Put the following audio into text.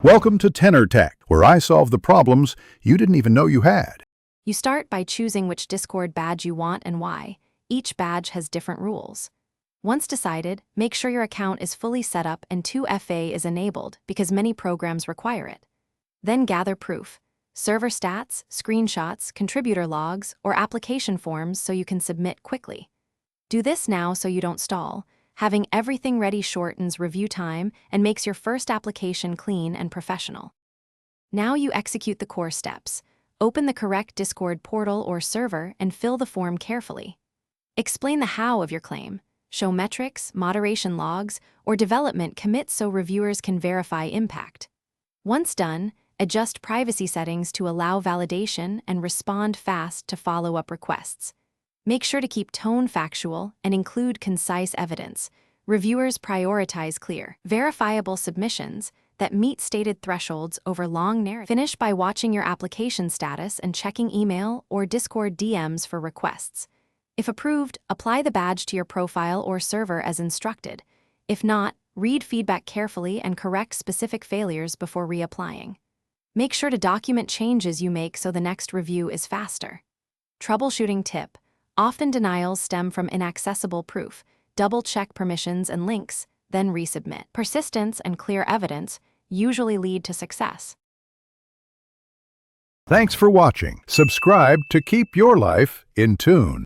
Welcome to Tenor Tech, where I solve the problems you didn't even know you had. You start by choosing which Discord badge you want and why. Each badge has different rules. Once decided, make sure your account is fully set up and 2FA is enabled because many programs require it. Then gather proof: server stats, screenshots, contributor logs, or application forms so you can submit quickly. Do this now so you don't stall. Having everything ready shortens review time and makes your first application clean and professional. Now you execute the core steps. Open the correct Discord portal or server and fill the form carefully. Explain the how of your claim. Show metrics, moderation logs, or development commits so reviewers can verify impact. Once done, adjust privacy settings to allow validation and respond fast to follow-up requests. Make sure to keep tone factual and include concise evidence. Reviewers prioritize clear, verifiable submissions that meet stated thresholds over long narratives. Finish by watching your application status and checking email or Discord DMs for requests. If approved, apply the badge to your profile or server as instructed. If not, read feedback carefully and correct specific failures before reapplying. Make sure to document changes you make so the next review is faster. Troubleshooting tip: often denials stem from inaccessible proof. Double-check permissions and links, then resubmit. Persistence and clear evidence usually lead to success. Thanks for watching. Subscribe to keep your life in tune.